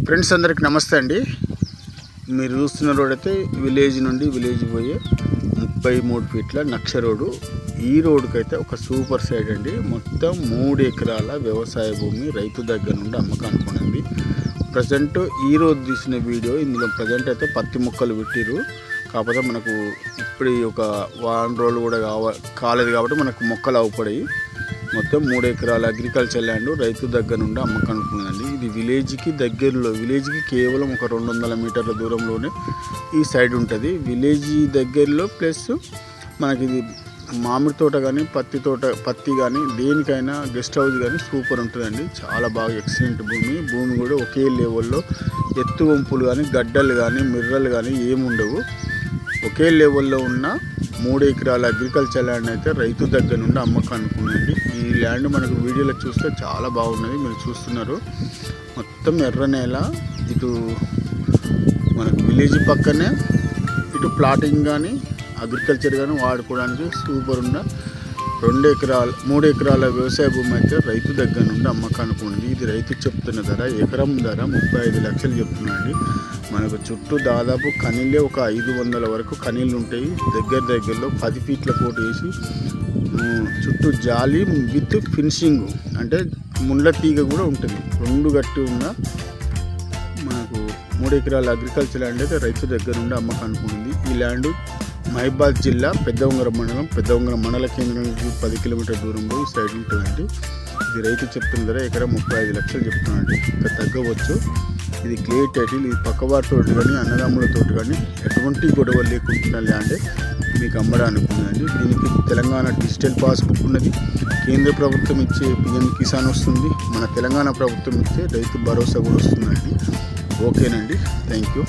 Friends అందరికి నమస్తే అండి. మీరు చూస్తున్న రోడ్ అయితే విలేజ్ నుండి విలేజ్ పోయే 33 ఫీట్ల నక్ష రోడ్డు. ఈ రోడ్డుకి అయితే ఒక సూపర్ సైడ్ అండి. మొత్తం 3 ఎకరాల వ్యవసాయ భూమి రైతు దగ్గర నుండి అమ్మకానికి ఉంది. ప్రజెంట్ ఈ రోజు తీసిన వీడియో. ఇందులో ప్రజెంట్ అయితే పత్తి మొక్కలు పెట్టిరు. కాకపోతే మనకు ఇప్పుడు ఒక వారం రోజులు కూడా కాలేదు కాబట్టి మనకు మొక్కలు అవపడాయి. మొత్తం 3 ఎకరాల అగ్రికల్చర్ ల్యాండ్ రైతు దగ్గర నుండి అమ్మకానికి ఉందండి. ఇది విలేజ్కి దగ్గరలో, విలేజ్కి కేవలం ఒక 200 మీటర్ల దూరంలోనే ఈ సైడ్ ఉంటుంది. విలేజ్ దగ్గరలో ప్లస్ మనకి ఇది మామిడి తోట కానీ పత్తి కానీ దేనికైనా గెస్ట్ హౌస్ కానీ సూపర్ ఉంటుందండి. చాలా బాగా ఎక్సలెంట్ భూమి కూడా ఒకే లెవెల్లో ఎత్తు వంపులు కానీ గడ్డలు కానీ మిర్రలు కానీ ఏముండవు. ఒకే లెవెల్లో ఉన్న 3 ఎకరాల అగ్రికల్చర్ ల్యాండ్ అయితే రైతు దగ్గర నుండి అమ్మకానికి ఉందండి. ఈ ల్యాండ్ మనకు వీడియోలో చూస్తే చాలా బాగున్నది. మీరు చూస్తున్నారు మొత్తం ఎర్ర నేల. ఇటు మనకు విలేజ్ పక్కనే ఇటు ప్లాటింగ్ కానీ అగ్రికల్చర్ కానీ వాడుకోవడానికి సూపర్ ఉన్న 3 ఎకరాల వ్యవసాయ భూమి అయితే రైతు దగ్గర నుండి అమ్మకానికి ఉంది. ఇది రైతు చెప్తున్న ధర, ఎకరం ధర 35 లక్షలు చెప్తున్నాండి. మనకు చుట్టూ దాదాపు కనీళ్ళే ఒక 500 వరకు కనీళ్ళు ఉంటాయి. దగ్గరలో 10 ఫీట్ల కోట్ వేసి చుట్టూ జాలి విత్ ఫినిషింగ్ అంటే ముండ్ల తీగ కూడా ఉంటుంది. 2 గట్టి ఉన్న మనకు 3 ఎకరాల అగ్రికల్చర్ ల్యాండ్ అయితే రైతు దగ్గర నుండి అమ్మకానికి ఉంది. ఈ ల్యాండ్ మహబాద్ జిల్లా పెద్దవంగరం మండల కేంద్రానికి 10 కిలోమీటర్ దూరంలో ఈ సైడ్ ఉంటుందండి. ఇది రైతు చెప్తున్న ధర ఎకరం 35 లక్షలు చెప్తున్నాండి. ఇంకా తగ్గవచ్చు. ఇది క్లియర్ టైటిల్. ఇది పక్కవారితో కానీ అన్నదమ్ములతో కానీ ఎటువంటి గొడవ లేకుండా ల్యాండ్ మీకు అమ్మడానికి ఉందండి. దీనికి తెలంగాణ డిజిటల్ పాస్బుక్ ఉన్నది. కేంద్ర ప్రభుత్వం ఇచ్చే పిఎం కిసాన్ వస్తుంది. మన తెలంగాణ ప్రభుత్వం ఇచ్చే రైతు భరోసా కూడా వస్తుందండి. ఓకేనండి, థ్యాంక్ యూ.